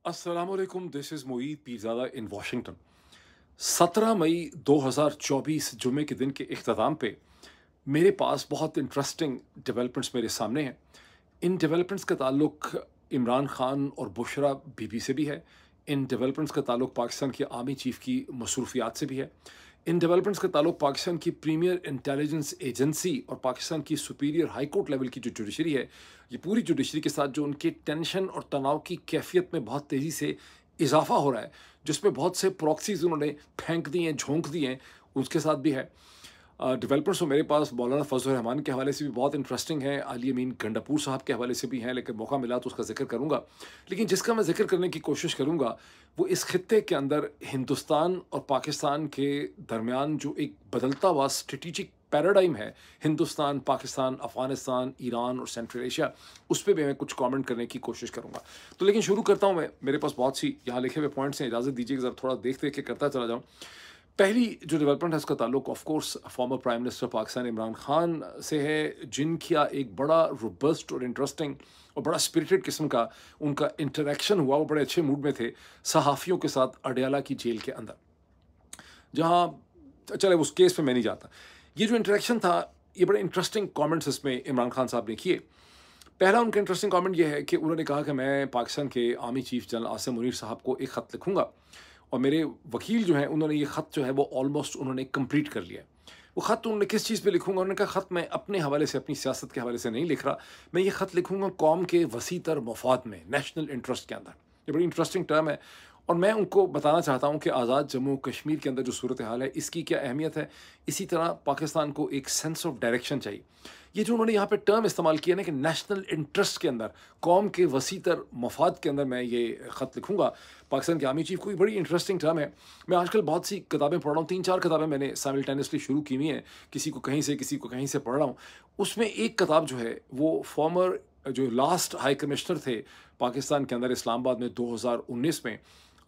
अस्सलामुअलैकुम, this is Moid Pirzada in Washington. 17 मई 2024 जुमे के दिन के इख्तिताम पे मेरे पास बहुत इंटरेस्टिंग डेवलपमेंट्स मेरे सामने हैं। इन डेवलपमेंट्स का ताल्लुक इमरान खान और बुशरा बीबी से भी है। इन डेवलपमेंट्स का ताल्लुक पाकिस्तान की आर्मी चीफ की मसरूफियात से भी है। इन डेवलपमेंट्स का ताल्लुक पाकिस्तान की प्रीमियर इंटेलिजेंस एजेंसी और पाकिस्तान की सुपीरियर हाई कोर्ट लेवल की जो जुडिशरी है, ये पूरी जुडिशरी के साथ जो उनके टेंशन और तनाव की कैफियत में बहुत तेज़ी से इजाफा हो रहा है, जिसमें बहुत से प्रॉक्सीज उन्होंने फेंक दिए हैं, झोंक दिए हैं, उसके साथ भी है। डेवलपर्स तो मेरे पास मौलाना फजल रहमान के हवाले से भी बहुत इंटरेस्टिंग है, अली अमीन गंडापुर साहब के हवाले से भी हैं, लेकिन मौका मिला तो उसका ज़िक्र करूँगा। लेकिन जिसका मैं ज़िक्र करने की कोशिश करूँगा, वो इस खित्ते के अंदर हिंदुस्तान और पाकिस्तान के दरमियान जो एक बदलता हुआ स्ट्रेटेजिक पैराडाइम है, हिंदुस्तान, पाकिस्तान, अफ़गानिस्तान, ईरान और सेंट्रल एशिया, उस पे भी मैं कुछ कमेंट करने की कोशिश करूँगा। तो लेकिन शुरू करता हूँ मैं, मेरे पास बहुत सी यहाँ लिखे हुए पॉइंट्स हैं, इजाज़त दीजिए कि ज़रा थोड़ा देख-देख के करता चला जाऊँ। पहली जो डेवलपमेंट है उसका ताल्लुक of course former prime minister Pakistan Imran Khan से है, जिनका एक बड़ा रोबस्ट और इंटरेस्टिंग और बड़ा स्पिरिटेड किस्म का उनका इंटरेक्शन हुआ। वो बड़े अच्छे मूड में थे सहाफ़ियों के साथ अडयाला की जेल के अंदर, जहाँ चले उस केस पे मैं नहीं जाता। ये जो इंटरेक्शन था, ये बड़े इंटरेस्टिंग कमेंट्स इसमें इमरान खान साहब ने किए। पहला उनका इंटरेस्टिंग कमेंट ये है कि उन्होंने कहा कि मैं पाकिस्तान के army chief general Asim Munir साहब को एक ख़त लिखूँगा, और मेरे वकील जो हैं उन्होंने ये ख़त जो है वो ऑलमोस्ट उन्होंने कंप्लीट कर लिया है। वो ख़त उन्होंने किस चीज़ पे लिखूँगा, उन्होंने कहा ख़त मैं अपने हवाले से, अपनी सियासत के हवाले से नहीं लिख रहा, मैं ये ख़त लिखूँगा कौम के वसीतर मफाद में, नेशनल इंटरेस्ट के अंदर। ये बड़ी इंटरेस्टिंग टर्म है, और मैं उनको बताना चाहता हूँ कि आज़ाद जम्मू कश्मीर के अंदर जो सूरत हाल है, इसकी क्या अहमियत है। इसी तरह पाकिस्तान को एक सेंस ऑफ डायरेक्शन चाहिए। ये जो उन्होंने यहाँ पे टर्म इस्तेमाल किया ना कि नेशनल इंटरेस्ट के अंदर, कौम के वसीतर मफाद के अंदर मैं ये ख़त लिखूँगा पाकिस्तान के आर्मी चीफ को, ये बड़ी इंटरेस्टिंग टर्म है। मैं आजकल बहुत सी किताबें पढ़ रहा हूँ, 3-4 किताबें मैंने साइमल्टेनियसली शुरू की हुई हैं, किसी को कहीं से, किसी को कहीं से पढ़ रहा हूँ। उसमें एक किताब जो है वो फॉर्मर जो लास्ट हाई कमिश्नर थे पाकिस्तान के अंदर इस्लामाबाद में 2019 में,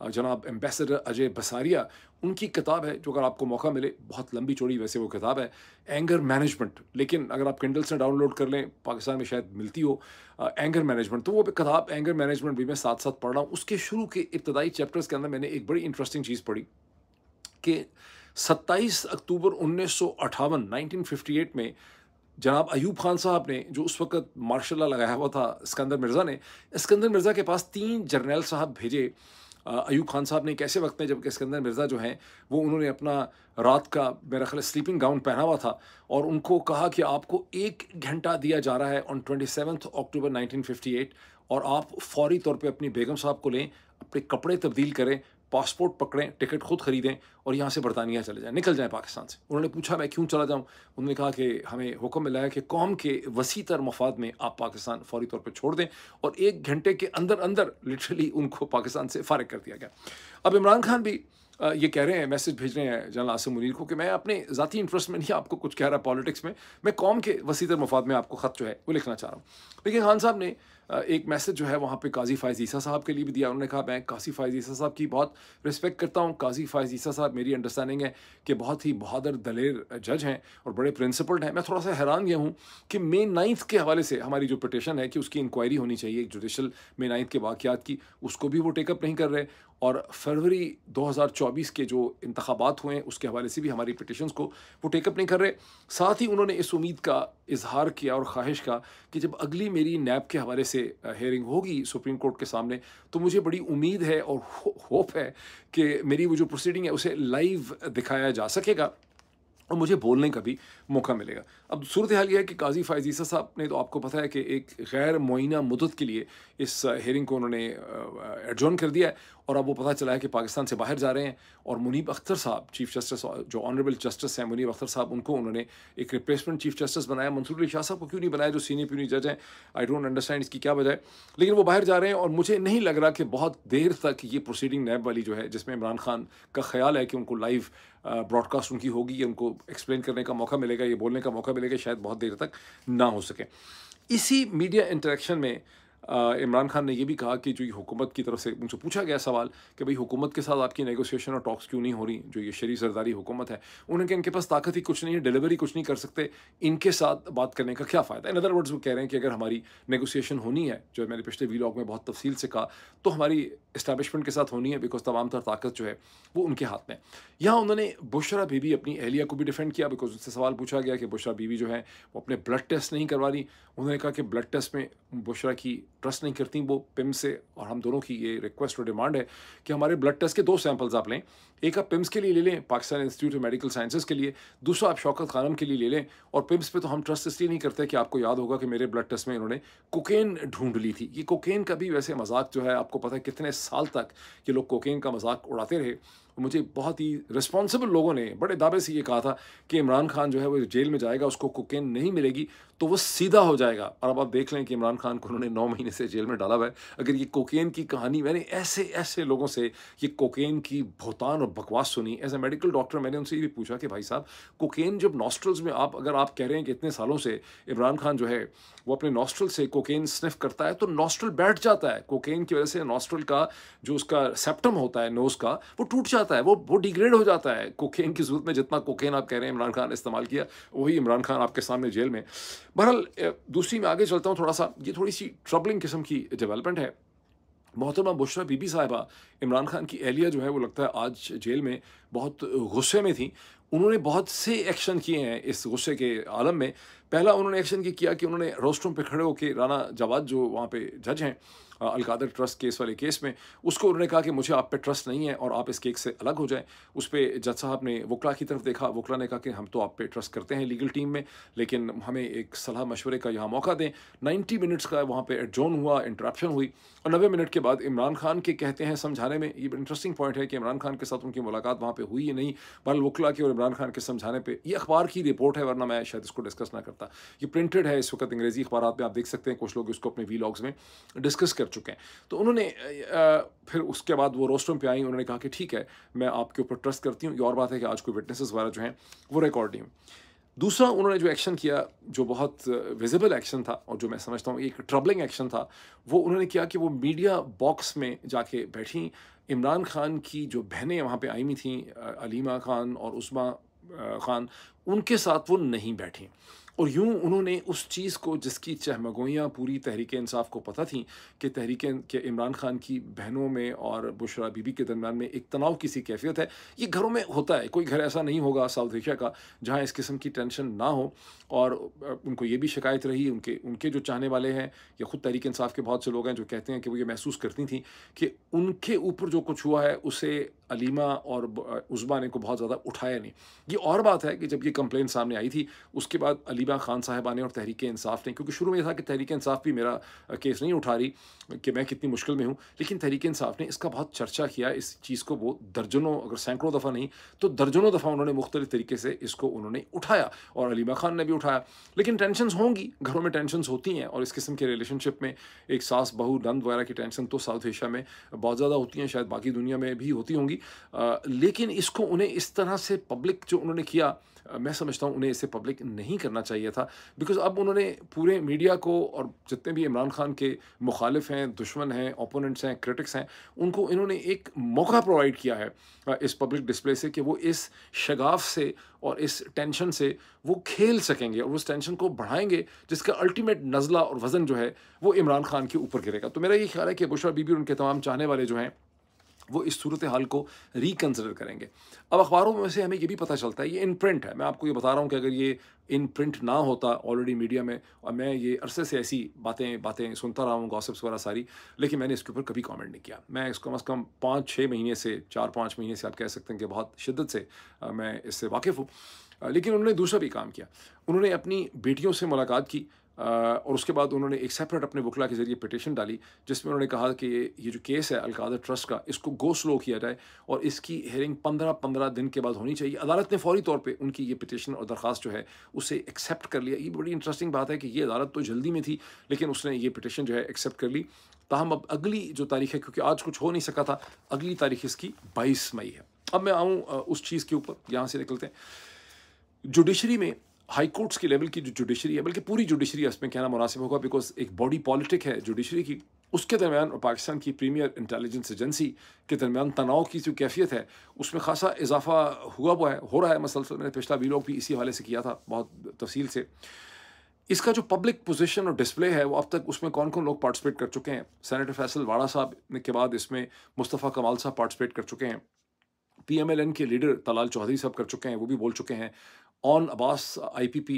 जनाब एम्बेसडर अजय बसारिया, उनकी किताब है, जो अगर आपको मौका मिले, बहुत लंबी चौड़ी वैसे वो किताब है, एंगर मैनेजमेंट। लेकिन अगर आप किंडल से डाउनलोड कर लें, पाकिस्तान में शायद मिलती हो, एंगर मैनेजमेंट, तो वो किताब एंगर मैनेजमेंट भी मैं साथ साथ पढ़ रहा हूँ। उसके शुरू के इब्तदाई चैप्टर्स के अंदर मैंने एक बड़ी इंटरेस्टिंग चीज़ पढ़ी कि 27 अक्टूबर 1958 1958 में जनाब अयूब खान साहब ने, जो उस वक़्त मार्शल लॉ लगाया हुआ था सिकंदर मिर्ज़ा ने, सिकंदर मिर्ज़ा के पास 3 जर्नैल साहब भेजे। अयूब खान साहब ने एक ऐसे वक़्त में, जबकि सिकंदर मिर्ज़ा जो हैं, वो उन्होंने अपना रात का मेरा ख़्याल है स्लीपिंग गाउन पहना हुआ था, और उनको कहा कि आपको 1 घंटा दिया जा रहा है ऑन 27 अक्टूबर 1958, और आप फ़ौरी तौर पे अपनी बेगम साहब को लें, अपने कपड़े तब्दील करें, पासपोर्ट पकड़ें, टिकट खुद खरीदें और यहाँ से बरतानिया चले जाएँ, निकल जाएँ पाकिस्तान से। उन्होंने पूछा मैं क्यों चला जाऊँ? उन्होंने कहा कि हमें हुक्म मिला है कि कौम के वसीतर मफाद में आप पाकिस्तान फ़ौरी तौर पे छोड़ दें, और 1 घंटे के अंदर-अंदर लिटरली उनको पाकिस्तान से फ़ारिग कर दिया गया। अब इमरान खान भी ये कह रहे हैं, मैसेज भेज रहे हैं जनरल आसिम मुनीर को कि मैं अपने ज़ाती इंटरेस्ट में नहीं आपको कुछ कह रहा पॉलिटिक्स में, मैं कौम के वसीतर मफाद में आपको ख़त जो है वो लिखना चाह रहा हूँ। लेकिन खान साहब ने एक मैसेज जो है वहाँ पे काज़ी फ़ायज़ ईसा साहब के लिए भी दिया। उन्होंने कहा मैं काज़ी फ़ायज़ ईसा साहब की बहुत रिस्पेक्ट करता हूँ। काज़ी फ़ायज़ ईसा साहब, मेरी अंडरस्टैंडिंग है कि बहुत ही बहादुर दलेर जज हैं और बड़े प्रिंसिपल्ड हैं। मैं थोड़ा सा हैरान ये हूँ कि मे 9 के हवाले से हमारी जो पिटीशन है कि उसकी इंक्वायरी होनी चाहिए जुडिशल मे 9 के वाक़यात की, उसको भी वो टेकअप नहीं कर रहे, और फरवरी 2024 के जो इंतखाबात हुए हैं उसके हवाले से भी हमारी पिटीशंस को वो टेकअप नहीं कर रहे। साथ ही उन्होंने इस उम्मीद का इज़हार किया और ख़्वाहिश का कि जब अगली मेरी नैब के हवाले से हेयरिंग होगी सुप्रीम कोर्ट के सामने, तो मुझे बड़ी उम्मीद है और होप है कि मेरी वो जो प्रोसीडिंग है उसे लाइव दिखाया जा सकेगा और मुझे बोलने का भी मौका मिलेगा। अब सूरत हाल ये है कि काज़ी फ़ायज़ ईसा साहब ने, तो आपको पता है कि एक गैर मुअय्यना मुद्दत के लिए इस हेयरिंग को उन्होंने एडजॉर्न कर दिया है, और अब वो पता चला है कि पाकिस्तान से बाहर जा रहे हैं। और मुनीब अख्तर साहब, चीफ जस्टिस जो ऑनरेबल जस्टिस हैं मुनीब अख्तर साहब, उनको उन्होंने एक रिप्लेसमेंट चीफ जस्टिस बनाया। मंसूर अली शाह साहब को क्यों नहीं बनाया, जो सीनियर प्यूनी जज हैं? आई डोंट अंडरस्टैंड इसकी क्या वजह है, लेकिन वो बाहर जा रहे हैं, और मुझे नहीं लग रहा कि बहुत देर तक ये प्रोसीडिंग नैब वाली जो है, जिसमें इमरान खान का ख्याल है कि उनको लाइव ब्रॉडकास्ट उनकी होगी, या उनको एक्सप्लेन करने का मौका मिलेगा, ये बोलने का मौका मिलेगा, शायद बहुत देर तक ना हो सके। इसी मीडिया इंटरेक्शन में इमरान खान ने ये भी कहा कि जो ये हुकूमत की तरफ से उनसे पूछा गया सवाल कि भाई हुकूमत के साथ आपकी नेगोशिएशन और टॉक्स क्यों नहीं हो रही, जो ये शरीफ सरदारी हुकूमत है। उन्होंने कहा इनके पास ताकत ही कुछ नहीं है, डिलीवरी कुछ नहीं कर सकते, इनके साथ बात करने का क्या फ़ायदा। इन अदर वर्ड्स वो कह रहे हैं कि अगर हमारी नेगोशिएशन होनी है, जो मैंने पिछले वीलॉग में बहुत तफसील से कहा, तो हमारी इस्टेब्लिशमेंट के साथ होनी है, बिकॉज तमाम तर ताकत जो है वो उनके हाथ में। यहाँ उन्होंने बुशरा बीबी अपनी एहलिया को भी डिफेंड किया, बिकॉज उससे सवाल पूछा गया कि बुशरा बीबी जो है वो अपने ब्लड टेस्ट नहीं करवा रही। उन्होंने कहा कि ब्लड टेस्ट में बुशरा की ट्रस्ट नहीं करती वो पिम्स से, और हम दोनों की ये रिक्वेस्ट और डिमांड है कि हमारे ब्लड टेस्ट के 2 सैंपल्स आप लें, एक आप पिम्स के लिए ले लें, Pakistan institute of medical sciences के लिए, दूसरा आप शौकत खानम के लिए ले लें। और पिम्स पे तो हम ट्रस्ट इसलिए नहीं करते कि आपको याद होगा कि मेरे ब्लड टेस्ट में इन्होंने कोकेन ढूंढ ली थी। ये कोकेन का भी वैसे मजाक जो है, आपको पता है कितने साल तक ये लोग कोकेन का मजाक उड़ाते रहे। मुझे बहुत ही रिस्पॉन्सिबल लोगों ने बड़े दावे से ये कहा था कि इमरान खान जो है वो जेल में जाएगा, उसको कोकेन नहीं मिलेगी तो वो सीधा हो जाएगा। और अब आप देख लें कि इमरान खान को उन्होंने 9 महीने से जेल में डाला हुआ है। अगर ये कोकेन की कहानी, मैंने ऐसे ऐसे लोगों से ये कोकेन की भौतान और बकवास सुनी। एज ए मेडिकल डॉक्टर मैंने उनसे ये भी पूछा कि भाई साहब, कोकेन जब नॉस्ट्रल्स में अगर आप कह रहे हैं कि इतने सालों से इमरान खान जो है वो अपने नॉस्ट्रल से कोकेन स्निफ करता है, तो नॉस्ट्रल बैठ जाता है। कोकेन की वजह से नॉस्ट्रल का जो उसका सेप्टम होता है नोज का, वो टूट जाता है, वो डिग्रेड हो जाता है। कोकेन की सूरत में जितना कोकेन आप कह रहे हैं इमरान खान ने इस्तेमाल किया, वही इमरान खान आपके सामने जेल में। बहरहाल दूसरी मैं आगे चलता हूँ थोड़ा सा, ये थोड़ी सी ट्रबलिंग किस्म की डेवलपमेंट है। मोहतरमा बुशरा बीबी साहिबा, इमरान खान की एहलिया जो है वो लगता है आज जेल में बहुत गुस्से में थी। उन्होंने बहुत से एक्शन किए हैं इस गुस्से के आलम में। पहला उन्होंने एक्शन ये किया कि उन्होंने रोस्टरूम पे खड़े होकर राना जवाद जो वहाँ पे जज हैं अलकादर ट्रस्ट केस वाले केस में, उसको उन्होंने कहा कि मुझे आप पे ट्रस्ट नहीं है और आप इस केस से अलग हो जाएं। उस पर जज साहब ने वकला की तरफ देखा, वकला ने कहा कि हम तो आप पे ट्रस्ट करते हैं लीगल टीम में, लेकिन हमें एक सलाह मशवरे का यहाँ मौका दें। 90 मिनट्स का वहाँ पे एडजॉर्न हुआ, इंटरप्शन हुई, और 90 मिनट के बाद इमरान खान के कहते हैं समझाने में, ये इंटरेस्टिंग पॉइंट है कि इमरान खान के साथ उनकी मुलाकात वहाँ पे हुई या नहीं, बहरहाल वकला के और इमरान खान के समझाने पर, ये अखबार की रिपोर्ट है वरना मैं शायद इसको डिस्कस ना करता। ये प्रिंटेड है इस वक्त अंग्रेजी अखबार में, आप देख सकते हैं, कुछ लोग इसको अपने वीलॉग्स में डिस्कस कर चुके हैं। तो उन्होंने फिर उसके बाद वो रोस्टरूम पे आई, उन्होंने कहा कि ठीक है मैं आपके ऊपर ट्रस्ट करती हूँ। ये और बात है कि आज कोई विटनेसेस वगैरह जो हैं वो रिकॉर्ड नहीं हुई। दूसरा उन्होंने जो एक्शन किया, जो बहुत विजिबल एक्शन था और जो मैं समझता हूँ एक ट्रबलिंग एक्शन था, वो उन्होंने किया कि वो मीडिया बॉक्स में जाके बैठी। इमरान खान की जो बहनें वहाँ पे आई हुई थी, अलीमा खान और उस्मा खान, उनके साथ वो नहीं बैठी। और यूं उन्होंने उस चीज़ को जिसकी चहमगोइयाँ पूरी तहरीक इंसाफ को पता थी कि तहरीक के इमरान खान की बहनों में और बुशरा बीबी के दरमियान में एक तनाव की सी कैफियत है। ये घरों में होता है, कोई घर ऐसा नहीं होगा साउथ एशिया का जहाँ इस किस्म की टेंशन ना हो। और उनको ये भी शिकायत रही, उनके जो चाहने वाले हैं या ख़ुद तहरीक इंसाफ के बहुत से लोग हैं जो कहते हैं कि वो ये महसूस करती थी कि उनके ऊपर जो कुछ हुआ है उसे अलीमा और उस्मा ने को बहुत ज़्यादा उठाया नहीं। ये और बात है कि जब ये कंप्लेंट सामने आई थी उसके बाद अलीमा खान साहिबा ने और तहरीक इंसाफ ने, क्योंकि शुरू में ये था कि तहरीक इंसाफ भी मेरा केस नहीं उठा रही कि मैं कितनी मुश्किल में हूँ, लेकिन तहरीक इंसाफ ने इसका बहुत चर्चा किया। इस चीज़ को वो दर्जनों, अगर सैकड़ों दफ़ा नहीं तो दर्जनों दफ़ा उन्होंने मुख्तलिफ तरीके से इसको उन्होंने उठाया, और अलीमा खान ने भी उठाया। लेकिन टेंशन्स होंगी, घरों में टेंशन्स होती हैं, और इस किस्म के रिलेशनशिप में एक सास बहू नंद वगैरह की टेंशन तो साउथ एशिया में बहुत ज़्यादा होती हैं, शायद बाकी दुनिया में भी होती होंगी। लेकिन इसको उन्हें इस तरह से पब्लिक जो उन्होंने किया, मैं समझता हूँ उन्हें इसे पब्लिक नहीं करना चाहिए था। बिकॉज़ अब उन्होंने पूरे मीडिया को और जितने भी इमरान खान के मुखालिफ हैं, दुश्मन हैं, ओपोनेंट्स हैं, क्रिटिक्स हैं, उनको इन्होंने एक मौका प्रोवाइड किया है इस पब्लिक डिस्प्ले से कि वो इस शगाफ से और इस टेंशन से वो खेल सकेंगे और उस टेंशन को बढ़ाएंगे जिसका अल्टीमेट नज़ला और वज़न जो है वो इमरान खान के ऊपर गिरेगा। तो मेरा ये ख्याल है कि बुशरा बीबी और उनके तमाम चाहने वाले जो हैं वो इस सूरत हाल को रिकन्सिडर करेंगे। अब अखबारों में से हमें ये भी पता चलता है, ये इन प्रिंट है, मैं आपको ये बता रहा हूँ कि अगर ये इन प्रिंट ना होता ऑलरेडी मीडिया में, और मैं ये अरसे से ऐसी बातें सुनता रहा हूँ, गॉसिप्स वगैरह सारी, लेकिन मैंने इसके ऊपर कभी कमेंट नहीं किया। मैं इसको कम से कम 5-6 महीने से, 4-5 महीने से आप कह सकते हैं कि बहुत शिद्दत से मैं इससे वाकिफ़ हूँ। लेकिन उन्होंने दूसरा भी काम किया, उन्होंने अपनी बेटियों से मुलाकात की, और उसके बाद उन्होंने एक सेपरेट अपने वकला के ज़रिए पिटीशन डाली जिसमें उन्होंने कहा कि ये जो केस है अलकादर ट्रस्ट का, इसको गो स्लो किया जाए और इसकी हेयरिंग 15 दिन के बाद होनी चाहिए। अदालत ने फौरी तौर पे उनकी ये पिटीशन और दरख्वास्त जो है उसे एक्सेप्ट कर लिया। ये बड़ी इंटरेस्टिंग बात है कि ये अदालत तो जल्दी में थी, लेकिन उसने ये पिटीशन जो है एक्सेप्ट कर ली। ताहम अब अगली जो तारीख है, क्योंकि आज कुछ हो नहीं सका था, अगली तारीख इसकी 22 मई है। अब मैं आऊँ उस चीज़ के ऊपर, यहाँ से निकलते हैं। जुडिशरी में हाई कोर्ट्स के लेवल की जो जुडिशरी है, बल्कि पूरी जुडिशरी है, इसमें कहना मुनासिब होगा, बिकॉज़ एक बॉडी पॉलिटिक है जुडिशरी की, उसके दरमियान और पाकिस्तान की प्रीमियर इंटेलिजेंस एजेंसी के दरमियान तनाव की जो कैफ़ियत है, उसमें ख़ासा इज़ाफ़ा हुआ है, हो रहा है। मसलसल मैंने पिछला वीलॉग भी इसी हवाले से किया था बहुत तफ़सील से। इसका जो पब्लिक पोज़ीशन और डिस्प्ले है, वो अब तक उसमें कौन-कौन लोग पार्टिसिपेट कर चुके हैं। सेनेटर फैसल वाड़ा साहब ने के बाद इसमें मुस्तफ़ा कमाल साहब पार्टिसिपेट कर चुके हैं। पीएमएलएन के लीडर तलाल चौधरी साहब कर चुके हैं, वो भी बोल चुके हैं। ऑन अब्बास आईपीपी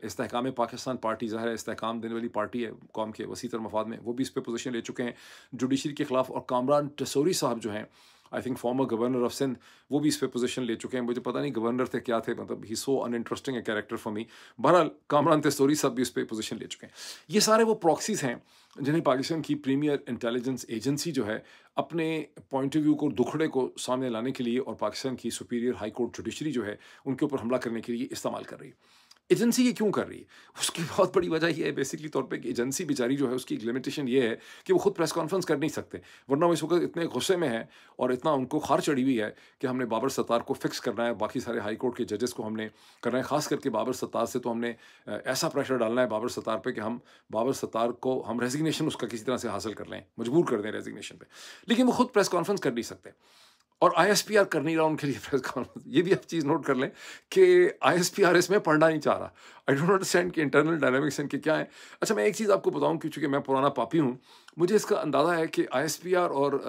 इस्तेहकाम पाकिस्तान पार्टी, ज़ाहिर है इस्तेहकाम देने वाली पार्टी है कौम के वसीतर मफाद में, वो भी इस पे पोजीशन ले चुके हैं जुडिशरी के खिलाफ। और कामरान टसोरी साहब जो हैं, I think former governor of Sindh, वो भी इस पे पोजीशन ले चुके हैं। मुझे पता नहीं गवर्नर थे क्या थे, मतलब he so uninteresting a character for me. बहरहाल कामरान टसोरी साहब भी इस पे पोजीशन ले चुके हैं। ये सारे वो प्रॉक्सीज हैं जिन्हें पाकिस्तान की प्रीमियर इंटेलिजेंस एजेंसी जो है, अपने पॉइंट ऑफ व्यू को, दुखड़े को सामने लाने के लिए और पाकिस्तान की सुपीरियर हाई कोर्ट जुडिशरी जो है, उनके ऊपर हमला करने के लिए इस्तेमाल कर रही है। एजेंसी ये क्यों कर रही है? उसकी बहुत बड़ी वजह ये है बेसिकली तौर पे कि एजेंसी बेचारी जो है, उसकी एक लिमिटेशन ये है कि वो खुद प्रेस कॉन्फ्रेंस कर नहीं सकते। वरना वो इस वक़्त इतने गुस्से में हैं और इतना उनको खार चढ़ी हुई है कि हमने बाबर सत्तार को फिक्स करना है, बाकी सारे हाई कोर्ट के जजेस को हमने करना है। ख़ास करके बाबर सत्तार से तो हमने ऐसा प्रेशर डालना है बाबर सत्तार पे कि हम बाबर सत्तार को हम रेज़िग्नेशन उसका किसी तरह से हासिल कर लें, मजबूर कर दें रेज़िग्नेशन पे। लेकिन वो खुद प्रेस कॉन्फ्रेंस कर नहीं सकते। और आईएसपीआर कर नहीं रहा उनके लिए प्रेस कॉन्फ्रेंस। ये भी आप चीज़ नोट कर लें कि आईएसपीआर इसमें पढ़ना नहीं चाह रहा। आई डोंट अंडरस्टैंड कि इंटरनल डायनामिक्स इनके क्या है। अच्छा, मैं एक चीज़ आपको बताऊँ कि चूँकि मैं पुराना पापी हूँ, मुझे इसका अंदाज़ा है कि आईएसपीआर और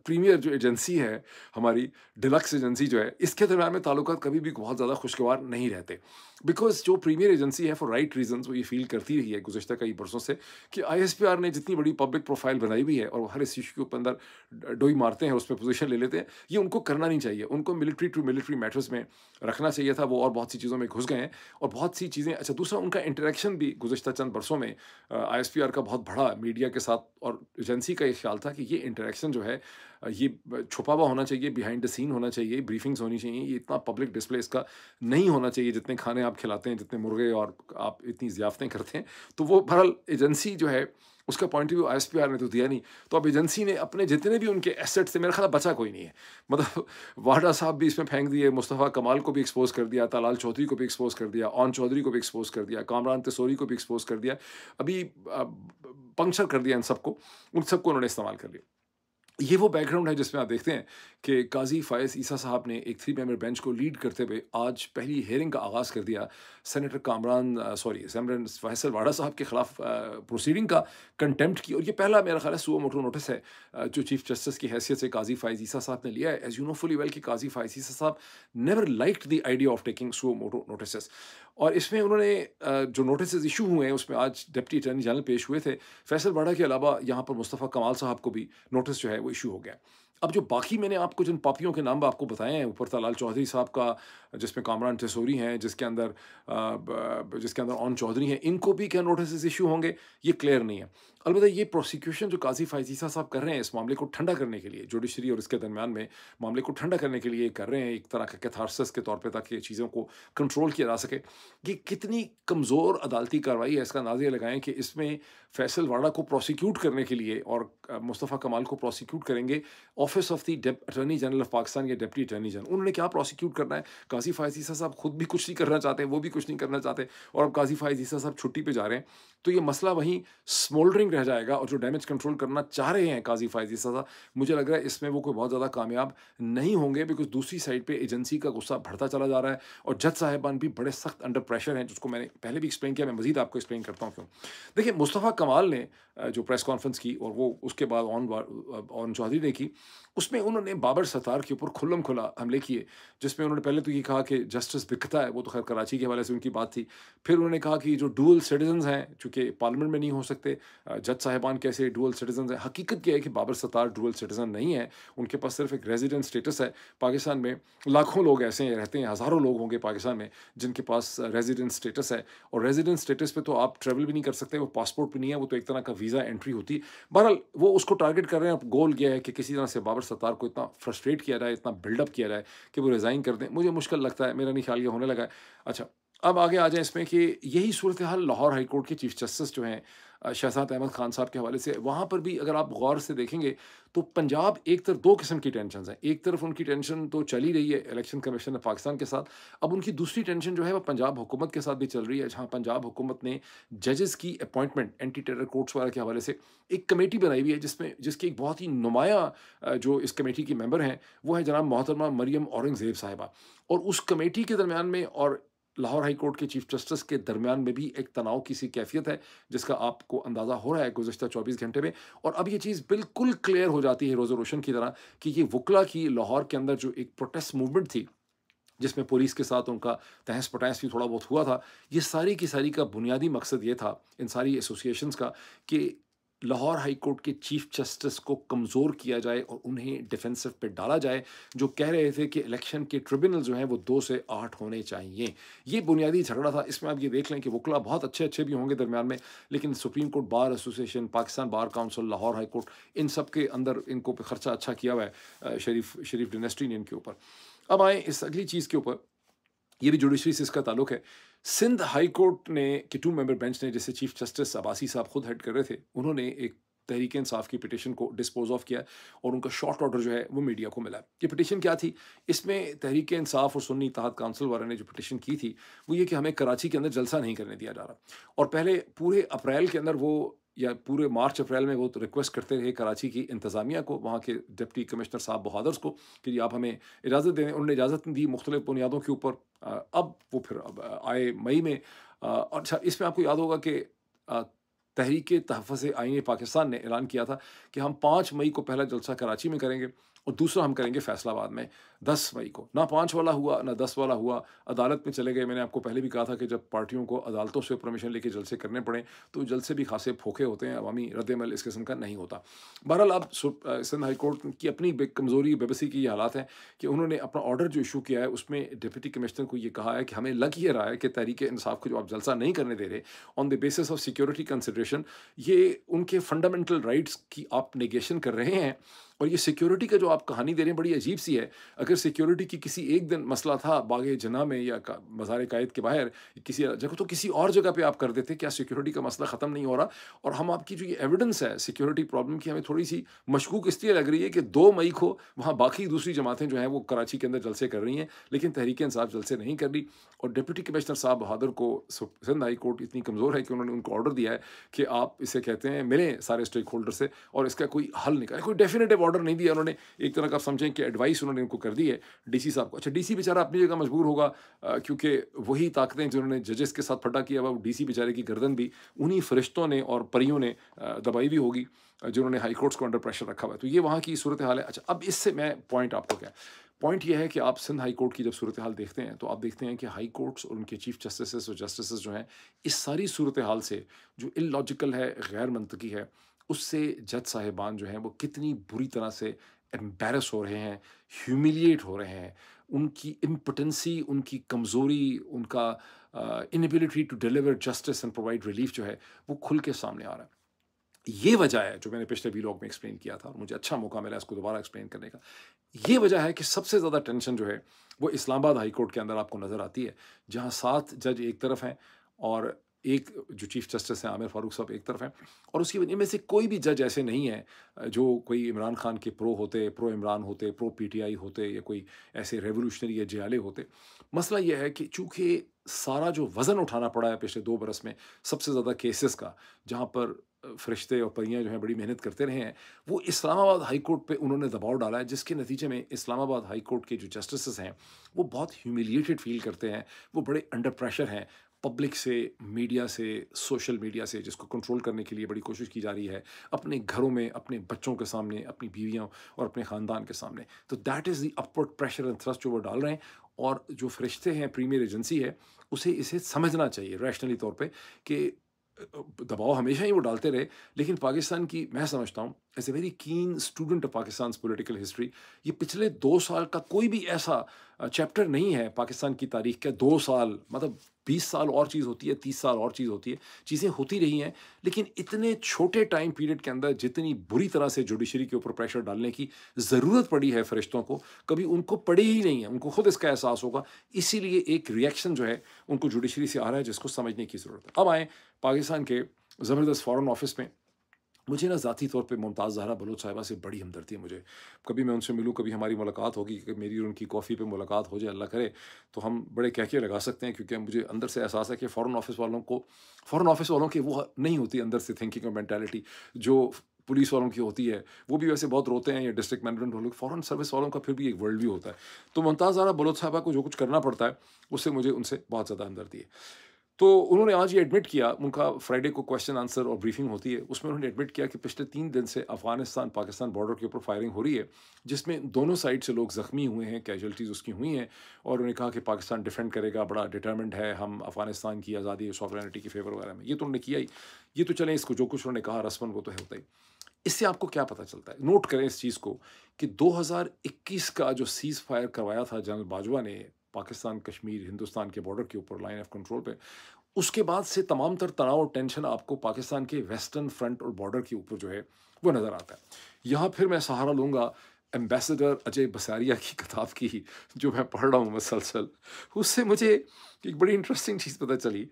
प्रीमियर जो एजेंसी है हमारी, डिलक्स एजेंसी जो है, इसके दरमियान में ताल्लुकात कभी भी बहुत ज़्यादा खुशगवार नहीं रहते। बिकॉज़ जो प्रीमियर एजेंसी है, फॉर राइट रीज़न्स, वो ये फ़ील करती रही है गुज़िश्ता कई बरसों से कि आईएसपीआर ने जितनी बड़ी पब्लिक प्रोफ़ाइल बनाई हुई है और वो हर इस इश्यू के अंदर डोई मारते हैं, उस पे पोज़ीशन ले लेते हैं, ये उनको करना नहीं चाहिए। उनको मिलिट्री टू मिलिट्री मैटर्स में रखना चाहिए था। वो और बहुत सी चीज़ों में घुस गए हैं और बहुत सी चीज़ें। अच्छा, दूसरा उनका इंटरैक्शन भी गुज़िश्ता चंद बरसों में आईएसपीआर का बहुत बड़ा मीडिया के साथ और एजेंसी का ये ख्याल था कि ये इंटरैक्शन जो है ये छुपा हुआ होना चाहिए, बिहाइंड द सीन होना चाहिए, ब्रीफिंग्स होनी चाहिए, ये इतना पब्लिक डिस्प्ले इसका नहीं होना चाहिए, जितने खाने आप खिलाते हैं, जितने मुर्गे और आप इतनी ज़ियाफ़तें करते हैं। तो वो बहरहाल एजेंसी जो है, उसका पॉइंट ऑफ व्यू आईएसपीआर ने तो दिया नहीं। तो अब एजेंसी ने अपने जितने भी उनके एसेट्स थे, मेरा ख़्याल बचा कोई नहीं है। मतलब वाडा साहब भी इसमें फेंक दिए, मुस्तफ़ा कमाल को भी एक्सपोज़ कर दिया, तलाल चौधरी को भी एक्सपोज़ कर दिया, ओन चौधरी को भी एक्सपोज़ कर दिया, कामरान तसोरी को भी एक्सपोज़ कर दिया। अभी पंक्चर कर दिया इन सबको, उन सबको उन्होंने इस्तेमाल कर लिया। ये वो बैकग्राउंड है जिसमें आप देखते हैं कि काज़ी फ़ायज़ ईसा साहब ने एक 3 मेंबर बेंच को लीड करते हुए आज पहली हियरिंग का आगाज़ कर दिया। सेनेटर सेमरन फैसल वाडा साहब के खिलाफ प्रोसीडिंग का कंटेम्प्ट की। और ये पहला मेरा ख़्याल है सुओ मोटो नोटिस है जो चीफ जस्टिस की हैसियत से काज़ी फ़ायज़ ईसा साहब ने लिया है। As you know fully well कि काज़ी फ़ायज़ ईसा साहब never liked the idea of taking suo motu notices. और इसमें उन्होंने जो नोटिसेस इशू हुए हैं, उसमें आज डिप्टी अटॉर्नी जनरल पेश हुए थे। फैसल वाडा के अलावा यहाँ पर मुस्तफ़ा कमाल साहब को भी नोटिस जो है वो इशू हो गया। अब जो बाकी मैंने आपको जिन पापियों के नाम आपको बताए हैं, ऊपर तलाल चौधरी साहब का, जिसमें कामरान टसोरी हैं, जिसके अंदर ओन चौधरी हैं, इनको भी क्या नोटिस इशू होंगे, ये क्लियर नहीं है। अलबत्ता ये प्रोसिक्यूशन जो काज़ी फ़ायज़ ईसा साहब कर रहे हैं, इस मामले को ठंडा करने के लिए, जुडिशरी और इसके दरमियान में मामले को ठंडा करने के लिए कर रहे हैं, एक तरह का कैथारसिस के तौर पे, ताकि चीज़ों को कंट्रोल किया जा सके। ये कितनी कमज़ोर अदालती कार्रवाई है, इसका अंदाज़ा लगाएँ कि इसमें फैसल वाडा को प्रोसिक्यूट करने के लिए और मुस्तफ़ा कमाल को प्रोसिक्यूट करेंगे office of the attorney general of Pakistan या डिप्टी अटॉर्नी जनरल। उन्होंने क्या प्रोसिक्यूट करना है? काज़ी फ़ायज़ ईसा साहब खुद भी कुछ नहीं करना चाहते, वो भी कुछ नहीं करना चाहते, और अब काज़ी फ़ायज़ ईसा साहब छुट्टी पे जा रहे हैं। तो ये मसला वहीं स्मोल्डरिंग रह जाएगा। और जो डैमेज कंट्रोल करना चाह रहे हैं काज़ी फ़ायज़ ईसा साहब, मुझे लग रहा है इसमें वो कोई बहुत ज़्यादा कामयाब नहीं होंगे, बिकॉज़ दूसरी साइड पे एजेंसी का गुस्सा बढ़ता चला जा रहा है और जज साहिबान भी बड़े सख्त अंडर प्रेशर हैं, जिसको मैंने पहले भी एक्सप्लेन किया, मैं मज़ीद आपको एक्सप्लेन करता हूँ क्यों। देखिए, मुस्तफ़ा कमाल ने जो प्रेस कॉन्फ्रेंस की और वो उसके बाद ओन चौधरी ने की, उसमें उन्होंने बाबर सत्तार के ऊपर खुल्लम खुला हमले किए, जिसमें उन्होंने पहले तो ये कहा कि जस्टिस बिकता है, वो तो खैर कराची के हवाले से उनकी बात थी। फिर उन्होंने कहा कि जो डुअल सिटीजन्स हैं, चूँकि पार्लियामेंट में नहीं हो सकते, जज साहिबान कैसे डुअल सिटीजन्स हैं। हकीकत क्या है कि बाबर सत्तार डुअल सिटीजन नहीं है, उनके पास सिर्फ एक रेजिडेंट स्टेटस है। पाकिस्तान में लाखों लोग ऐसे रहते हैं, हज़ारों लोग होंगे पाकिस्तान में जिनके पास रेजिडेंट स्टेटस है, और रेजिडेंट स्टेटस पे तो आप ट्रैवल भी नहीं कर सकते, वो पासपोर्ट भी नहीं है, वो तो एक तरह का वीज़ा एंट्री होती है। बहरहाल वो उसको टारगेट कर रहे हैं। अब गोल ये है कि किसी तरह से बाबर सत्तार को इतना फ्रस्ट्रेट किया जाए, इतना बिल्डअप किया जाए कि वो रिज़ाइन कर दें। मुझे मुश्किल लगता है, मेरा नहीं ख्याल ये होने लगा है। अच्छा, अब आगे आ जाएँ इसमें कि यही सूरत हाल लाहौर हाई कोर्ट के चीफ जस्टिस जो हैं शहज़ाद अहमद ख़ान साहब के हवाले से, वहाँ पर भी अगर आप गौर से देखेंगे तो पंजाब एक तरफ 2 किस्म की टेंशन्स हैं। एक तरफ उनकी टेंशन तो चल ही रही है इलेक्शन कमीशन ऑफ पाकिस्तान के साथ। अब उनकी दूसरी टेंशन जो है वो पंजाब हुकूमत के साथ भी चल रही है, जहाँ पंजाब हुकूमत ने जजेस की अपॉइंटमेंट एंटी टेरर कोर्ट्स वगैरह के हवाले से एक कमेटी बनाई हुई है, जिसकी एक बहुत ही नुमायाँ जो इस कमेटी की मेंबर हैं, वो है जनाब मोहतरमा मरियम औरंगज़ेब साहिबा। और उस कमेटी के दरमियान में और लाहौर हाई कोर्ट के चीफ जस्टिस के दरमियान में भी एक तनाव की सी कैफियत है, जिसका आपको अंदाज़ा हो रहा है गुज़िश्ता 24 घंटे में। और अब ये चीज़ बिल्कुल क्लियर हो जाती है रोज़ रोशन की तरह कि ये वुकला की लाहौर के अंदर जो एक प्रोटेस्ट मूवमेंट थी, जिसमें पुलिस के साथ उनका तहस-पटास भी थोड़ा बहुत हुआ था। ये सारी की सारी का बुनियादी मकसद ये था, इन सारी एसोसिएशंस का, कि लाहौर हाई कोर्ट के चीफ जस्टिस को कमज़ोर किया जाए और उन्हें डिफेंसिव पे डाला जाए, जो कह रहे थे कि इलेक्शन के ट्रिब्यूनल जो हैं वो 2 से 8 होने चाहिए। ये बुनियादी झगड़ा था। इसमें आप ये देख लें कि वुकला बहुत अच्छे-अच्छे भी होंगे दरमियान में, लेकिन Supreme Court Bar Association, Pakistan Bar Council, Lahore High Court, इन सब के अंदर इनको खर्चा अच्छा किया हुआ है शरीफ डायनेस्टी ने इनके ऊपर। अब आएँ इस अगली चीज़ के ऊपर, ये भी जुडिशरी से इसका ताल्लुक है। सिंध हाई कोर्ट ने की 2 मेंबर बेंच ने, जिसे चीफ जस्टिस अब्बासी साहब खुद हेड कर रहे थे, उन्होंने एक तहरीक इंसाफ की पिटीशन को डिस्पोज ऑफ किया और उनका शॉर्ट ऑर्डर जो है वो मीडिया को मिला है। ये पिटीशन क्या थी? इसमें तहरीक इंसाफ और सुन्नी इत्तेहाद काउंसिल वालों ने जो पिटीशन की थी, वो ये कि हमें कराची के अंदर जलसा नहीं करने दिया जा रहा। और पहले पूरे अप्रैल के अंदर वो, या पूरे मार्च अप्रैल में वो तो रिक्वेस्ट करते रहे कराची की इंतज़ामिया को, वहाँ के डिप्टी कमिश्नर साहब बहादुर को, कि जी आप हमें इजाज़त दें। उन्होंने इजाज़त दी मुख्तलिफ बुनियादों के ऊपर। अब वो फिर अब आए मई में। अच्छा, इसमें आपको याद होगा कि अ, तहरीक तहफ़्फ़ुज़ आईन पाकिस्तान ने ऐलान किया था कि हम 5 मई को पहला जलसा कराची में करेंगे और दूसरा हम करेंगे फैसलाबाद में 10 मई को। ना 5 वाला हुआ, ना 10 वाला हुआ, अदालत में चले गए। मैंने आपको पहले भी कहा था कि जब पार्टियों को अदालतों से परमिशन लेके जलसे करने पड़े, तो जलसे भी खासे फोके होते हैं, अवामी रद्द-ए-अमल इस किस्म का नहीं होता। बहरहाल अब सिंध हाई कोर्ट की अपनी कमज़ोरी, बेबसी की ये हालात हैं कि उन्होंने अपना ऑर्डर जो इशू किया है, उसमें डिप्टी कमिश्नर को ये कहा है कि हमें लग ये रहा है कि तहरीक इंसाफ को जो आप जलसा नहीं करने दे रहे on the basis of security consideration, ये उनके फंडामेंटल राइट्स की आप नेगेशन कर रहे हैं। और ये सिक्योरिटी का जो आप कहानी दे रहे हैं बड़ी अजीब सी है। अगर सिक्योरिटी की किसी एक दिन मसला था बागे जना में या मज़ार कायद के बाहर किसी जगह, तो किसी और जगह पे आप कर देते। क्या सिक्योरिटी का मसला ख़त्म नहीं हो रहा? और हम आपकी जो ये एविडेंस है सिक्योरिटी प्रॉब्लम की, हमें थोड़ी सी मशकूक इसलिए लग रही है कि 2 मई को वहाँ बाकी दूसरी जमातें जो हैं वो कराची के अंदर जलसे कर रही हैं, लेकिन तहरीक इंसाफ जलसे नहीं कर रही। और डिप्टी कमिश्नर साहब बहादुर को सिंध हाई कोर्ट इतनी कमज़ोर है कि उन्होंने उनको ऑर्डर दिया है कि आप इसे कहते हैं मिलें सारे स्टेक होल्डर से और इसका कोई हल निकालें। कोई डेफिनेटिव ऑर्डर नहीं दिया उन्होंने, एक तरह का आप समझें कि एडवाइस उन्होंने उनको कर दी है डीसी साहब को। अच्छा, डीसी बेचारा अपनी जगह मजबूर होगा, क्योंकि वही ताकतें जिन्होंने जजेस के साथ फटा किया हुआ, वो डीसी बेचारे की गर्दन भी उन्हीं फरिश्तों ने और परियों ने दबाई भी होगी, जिन्होंने हाई कोर्ट्स को अंडर प्रेशर रखा हुआ है। तो ये वहाँ की सूरत हाल है। अच्छा, अब इससे मैं पॉइंट आपको क्या पॉइंट ये है कि आप सिंध हाई कोर्ट की जब सूरत हाल देखते हैं, तो आप देखते हैं कि हाई कोर्ट्स और उनके चीफ जस्टिस और जस्टिस जो हैं, इस सारी सूरत हाल से जो इलॉजिकल है, गैर मंतकी है, उससे जज साहिबान जो हैं वो कितनी बुरी तरह से एम्बैरस हो रहे हैं, ह्यूमिलिएट हो रहे हैं। उनकी इम्पोटेंसी, उनकी कमज़ोरी, उनका inability to deliver justice and provide relief जो है, वो खुल के सामने आ रहा है। ये वजह है जो मैंने पिछले व्लॉग में एक्सप्लेन किया था और मुझे अच्छा मौका मिला इसको दोबारा एक्सप्लेन करने का। ये वजह है कि सबसे ज़्यादा टेंशन जो है वो इस्लामाबाद हाई कोर्ट के अंदर आपको नज़र आती है, जहाँ 7 जज एक तरफ हैं और एक जो चीफ जस्टिस हैं आमिर फारूक साहब एक तरफ हैं। और उसकी वजह में से कोई भी जज ऐसे नहीं है जो कोई इमरान खान के प्रो इमरान होते, प्रो पीटीआई होते, या कोई ऐसे रेवोल्यूशनरी या जियाले होते। मसला ये है कि चूँकि सारा जो वज़न उठाना पड़ा है पिछले 2 बरस में सबसे ज़्यादा केसेस का, जहाँ पर फरिश्ते और परियां जो हैं बड़ी मेहनत करते रहे हैं, वो इस्लामाबाद हाई कोर्ट पे उन्होंने दबाव डाला है, जिसके नतीजे में इस्लामाबाद हाई कोर्ट के जो जस्टिसेस हैं वो बहुत ह्यूमिलिएटेड फील करते हैं, वो बड़े अंडर प्रेशर हैं पब्लिक से, मीडिया से, सोशल मीडिया से, जिसको कंट्रोल करने के लिए बड़ी कोशिश की जा रही है, अपने घरों में, अपने बच्चों के सामने, अपनी बीवियों और अपने ख़ानदान के सामने। तो that is the upward pressure and thrust जो वो डाल रहे हैं। और जो फरिश्ते हैं, प्रीमियर एजेंसी है, उसे इसे समझना चाहिए रैशनली तौर पे कि दबाव हमेशा ही वो डालते रहे, लेकिन पाकिस्तान की, मैं समझता हूँ as a very keen student of Pakistan political history, ये पिछले 2 साल का कोई भी ऐसा चैप्टर नहीं है पाकिस्तान की तारीख का, 2 साल मतलब 20 साल और चीज़ होती है, 30 साल और चीज़ होती है, चीज़ें होती रही हैं, लेकिन इतने छोटे टाइम पीरियड के अंदर जितनी बुरी तरह से जुडिशरी के ऊपर प्रेशर डालने की ज़रूरत पड़ी है फरिश्तों को, कभी उनको पड़ी ही नहीं है, उनको खुद इसका एहसास होगा। इसीलिए एक रिएक्शन जो है, उनको जुडिशरी से आ रहा है, जिसको समझने की ज़रूरत है। अब आएँ पाकिस्तान के ज़बरदस्त फ़ॉरेन ऑफ़िस में। मुझे ना ज़ाती तौर पे मुमताज़ ज़हरा बलोच साहिबा से बड़ी हमदर्दी है मुझे। कभी मैं उनसे मिलूँ, कभी हमारी मुलाकात होगी, कि मेरी और उनकी कॉफ़ी पे मुलाकात हो जाए, अल्लाह करे, तो हम बड़े कहके लगा सकते हैं, क्योंकि मुझे अंदर से एहसास है कि फ़ॉरेन ऑफ़िस वालों की वो नहीं होती अंदर से थिंकिंग और मेंटालिटी, जो पुलिस वालों की होती है। वो भी वैसे बहुत रोते हैं, या डिस्ट्रिक्ट मैनेजमेंट वालों, फ़ॉरेन सर्विस वालों का फिर भी एक वर्ल्ड व्यू होता है। तो मुमताज़ ज़हरा बलोच साहिबा को जो कुछ करना पड़ता है, उससे मुझे उनसे बहुत ज़्यादा हमदर्दी है। तो उन्होंने आज ये एडमिट किया, उनका फ्राइडे को क्वेश्चन आंसर और ब्रीफिंग होती है, उसमें उन्होंने एडमिट किया कि पिछले 3 दिन से अफ़गानिस्तान-पाकिस्तान बॉर्डर के ऊपर फायरिंग हो रही है, जिसमें दोनों साइड से लोग ज़ख्मी हुए हैं, कैजुअल्टीज़ उसकी हुई हैं, और उन्होंने कहा कि पाकिस्तान डिफेंड करेगा, बड़ा डिटरमिन्ड है, हम अफ़गानिस्तान की आज़ादी, सॉवरेनिटी की फ़ेवर वगैरह में। ये तो उन्होंने किया ही। ये तो चलें, इसको जो कुछ उन्होंने कहा रस्मन, वो तो है होता ही। इससे आपको क्या पता चलता है? नोट करें इस चीज़ को, कि 2021 का जो सीज़ फायर करवाया था जनरल बाजवा ने, पाकिस्तान, कश्मीर, हिंदुस्तान के बॉर्डर के ऊपर लाइन ऑफ कंट्रोल पे, उसके बाद से तमाम तर तनाव और टेंशन आपको पाकिस्तान के वेस्टर्न फ्रंट और बॉर्डर के ऊपर जो है, वो नज़र आता है। यहाँ फिर मैं सहारा लूँगा एम्बेसडर अजय बसारिया की किताब की, जो मैं पढ़ रहा हूँ मुसलसल। उससे मुझे एक बड़ी इंटरेस्टिंग चीज़ पता चली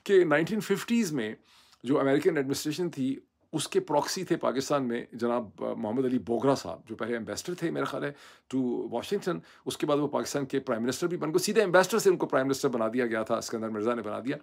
कि 1950s में जो अमेरिकन एडमिनिस्ट्रेशन थी, उसके प्रॉक्सी थे पाकिस्तान में जनाब मोहम्मद अली बोगरा साहब, जो पहले एम्बेसडर थे मेरा ख़्याल है टू वाशिंगटन। उसके बाद वो पाकिस्तान के प्राइम मिनिस्टर भी बन गए, सीधे एम्बेसडर से उनको प्राइम मिनिस्टर बना दिया गया था, सिकंदर मिर्ज़ा ने बना दिया।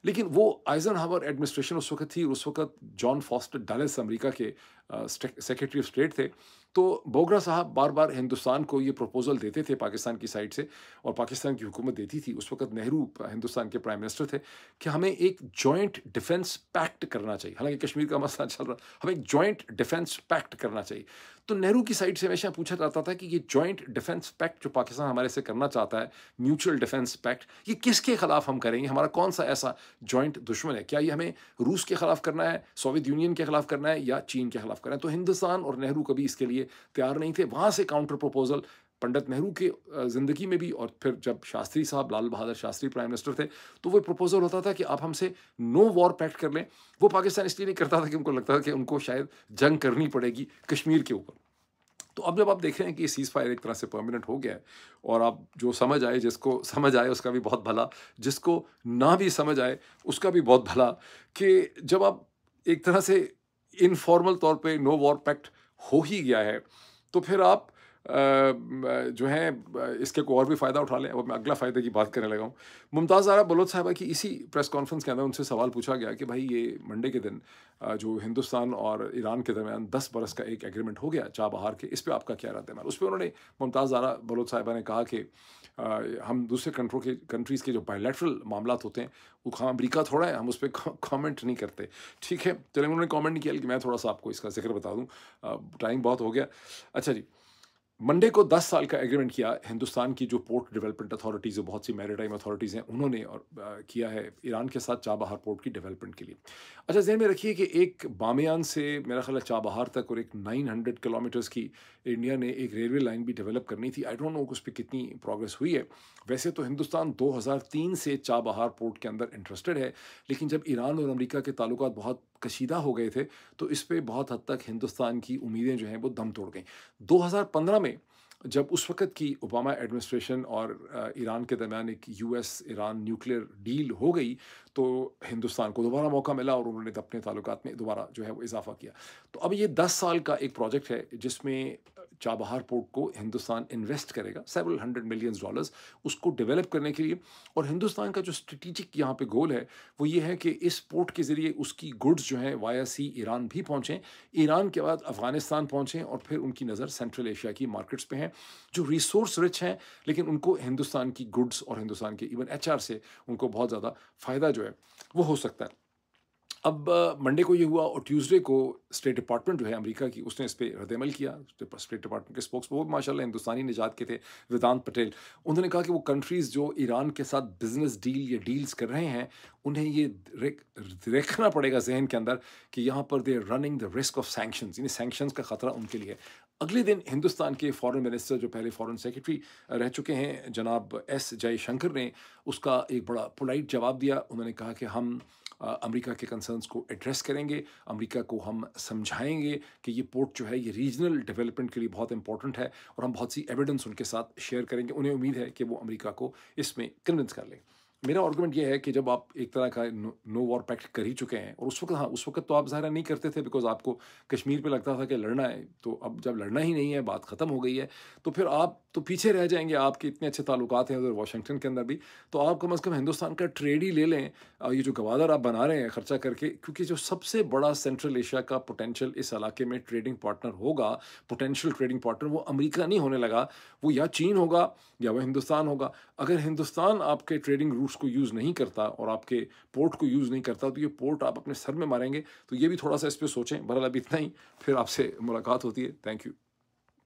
लेकिन वो आइज़नहावर एडमिनिस्ट्रेशन उस वक़्त थी, उस वक़्त जॉन फॉस्टर डलेस अमेरिका के सेक्रेटरी ऑफ स्टेट थे। तो बोगरा साहब बार-बार हिंदुस्तान को ये प्रपोज़ल देते थे पाकिस्तान की साइड से, और पाकिस्तान की हुकूमत देती थी। उस वक़्त नेहरू हिंदुस्तान के प्राइम मिनिस्टर थे, कि हमें एक जॉइंट डिफेंस पैक्ट करना चाहिए। हालाँकि कश्मीर का मसला चल रहा, हमें एक जॉइंट डिफेंस पैक्ट करना चाहिए। तो नेहरू की साइड से हमेशा पूछा जाता था कि ये जॉइंट डिफेंस पैक्ट जो पाकिस्तान हमारे से करना चाहता है, म्यूचुअल डिफेंस पैक्ट, ये किसके खिलाफ हम करेंगे? हमारा कौन-सा ऐसा जॉइंट दुश्मन है? क्या ये हमें रूस के खिलाफ करना है, सोवियत यूनियन के खिलाफ करना है, या चीन के खिलाफ करना है? तो हिंदुस्तान और नेहरू कभी इसके लिए तैयार नहीं थे। वहाँ से काउंटर प्रपोज़ल पंडित नेहरू के ज़िंदगी में भी, और फिर जब शास्त्री साहब, लाल बहादुर शास्त्री प्राइम मिनिस्टर थे, तो वो प्रपोज़ल होता था कि आप हमसे नो वॉर पैक्ट कर लें। वो पाकिस्तान इसलिए नहीं करता था कि उनको लगता था कि उनको शायद जंग करनी पड़ेगी कश्मीर के ऊपर। तो अब जब आप देख रहे हैं कि ये सीज़ फायर एक तरह से परमानेंट हो गया है, और आप जो समझ आए, जिसको समझ आए उसका भी बहुत भला, जिसको ना भी समझ आए उसका भी बहुत भला, कि जब आप एक तरह से इनफॉर्मल तौर पे नो वॉर पैक्ट हो ही गया है, तो फिर आप जो है इसके को और भी फ़ायदा उठा लें। अब मैं अगला फ़ायदे की बात करने लगा हूँ। मुमताज़ ज़हरा बलोच साहिबा की इसी प्रेस कॉन्फ्रेंस के अंदर उनसे सवाल पूछा गया कि भाई, ये मंडे के दिन जो हिंदुस्तान और ईरान के दरमियान 10 बरस का एक एग्रीमेंट हो गया चाबहार के, इस पे आपका क्या रद्द-ए-अमल? उस पे उन्होंने, मुमताज़ ज़हरा बलोच साहिबा ने कहा कि हम दूसरे कंट्रीज़ के जो बायलैटरल मामलात होते हैं, वो हाँ, अमरीका थोड़ा है, हम उस पे कमेंट नहीं करते। ठीक है, चलिए, उन्होंने कमेंट नहीं किया, लेकिन मैं थोड़ा-सा आपको इसका ज़िक्र बता दूँ। टाइम बहुत हो गया। अच्छा जी, मंडे को 10 साल का एग्रीमेंट किया हिंदुस्तान की जो पोर्ट डेवलपमेंट अथॉरिटीज़, जो बहुत सी मैरीटाइम अथॉरिटीज़ हैं, उन्होंने, और किया है ईरान के साथ चाबहार पोर्ट की डेवलपमेंट के लिए। अच्छा, ज़हन में रखिए कि एक बामियान से मेरा ख़्याल है चाबहार तक, और एक 900 किलोमीटर्स की इंडिया ने एक रेलवे लाइन भी डेवलप करनी थी। आई डोंट नो कि उस पे कितनी प्रोग्रेस हुई है। वैसे तो हिंदुस्तान 2003 से चाबहार पोर्ट के अंदर इंटरेस्टेड है, लेकिन जब ईरान और अमेरिका के ताल्लुकात बहुत कशीदा हो गए थे, तो इस पे बहुत हद तक हिंदुस्तान की उम्मीदें जो हैं वो दम तोड़ गईं। 2015 में जब उस वक़्त की ओबामा एडमिनिस्ट्रेशन और ईरान के दरमियान एक यूएस ईरान न्यूक्लियर डील हो गई, तो हिंदुस्तान को दोबारा मौका मिला, और उन्होंने अपने ताल्लुकात में दोबारा जो है वो इज़ाफ़ा किया। तो अब ये 10 साल का एक प्रोजेक्ट है, जिसमें चाबहार पोर्ट को हिंदुस्तान इन्वेस्ट करेगा सेवरल $100 मिलियन उसको डेवलप करने के लिए। और हिंदुस्तान का जो स्ट्रेटेजिक यहाँ पे गोल है, वो ये है कि इस पोर्ट के ज़रिए उसकी गुड्स जो हैं वाया सी ईरान भी पहुँचें, ईरान के बाद अफ़गानिस्तान पहुँचें, और फिर उनकी नज़र सेंट्रल एशिया की मार्केट्स पे हैं, जो रिसोर्स रिच हैं, लेकिन उनको हिंदुस्तान की गुड्स और हिंदुस्तान के इवन एचआर से उनको बहुत ज़्यादा फ़ायदा जो है वो हो सकता है। अब मंडे को ये हुआ, और ट्यूसडे को स्टेट डिपार्टमेंट जो है अमेरिका की, उसने इस पे रद्द-ए-अमल किया। स्टेट डिपार्टमेंट के स्पोक्स, वो माशाल्लाह हिंदुस्तानी निजात के थे, वेदांत पटेल। उन्होंने कहा कि वो कंट्रीज़ जो ईरान के साथ बिज़नेस डील या डील्स कर रहे हैं, उन्हें ये रखना पड़ेगा ज़हन के अंदर कि यहाँ पर they are running the risk of sanctions, यानी सैंक्शंस का ख़तरा उनके लिए है। अगले दिन हिंदुस्तान के फ़ॉरेन मिनिस्टर जो पहले फ़ॉरेन सेक्रेटरी रह चुके हैं जनाब एस जयशंकर ने उसका एक बड़ा पोलाइट जवाब दिया। उन्होंने कहा कि हम अमेरिका के कंसर्न्स को एड्रेस करेंगे, अमेरिका को हम समझाएँगे कि ये पोर्ट जो है ये रीजनल डेवलपमेंट के लिए बहुत इंपॉर्टेंट है और हम बहुत सी एविडेंस उनके साथ शेयर करेंगे। उन्हें उम्मीद है कि वो अमेरिका को इसमें कन्विंस कर लें। मेरा आर्गुमेंट ये है कि जब आप एक तरह का नो वॉर पैक्ट कर ही चुके हैं और उस वक़्त हाँ, उस वक़्त तो आप ज़ाहिर नहीं करते थे बिकॉज़ आपको कश्मीर पे लगता था कि लड़ना है, तो अब जब लड़ना ही नहीं है, बात ख़त्म हो गई है, तो फिर आप तो पीछे रह जाएँगे, आपके इतने अच्छे ताल्लुकात हैं उधर वाशिंगटन के अंदर भी, तो आप कम से कम हिंदुस्तान का ट्रेड ही ले लें। ये जो गवादर आप बना रहे हैं खर्चा करके, क्योंकि जो सबसे बड़ा सेंट्रल एशिया का पोटेंशियल इस इलाके में ट्रेडिंग पार्टनर होगा, पोटेंशियल ट्रेडिंग पार्टनर वो अमेरिका नहीं होने लगा, वो या चीन होगा या वो हिंदुस्तान होगा। अगर हिंदुस्तान आपके ट्रेडिंग रूट्स को यूज़ नहीं करता और आपके पोर्ट को यूज़ नहीं करता, तो ये पोर्ट आप अपने सर में मारेंगे। तो ये भी थोड़ा-सा इस पे सोचें। बहरहाल अभी इतना ही, फिर आपसे मुलाकात होती है। Thank you.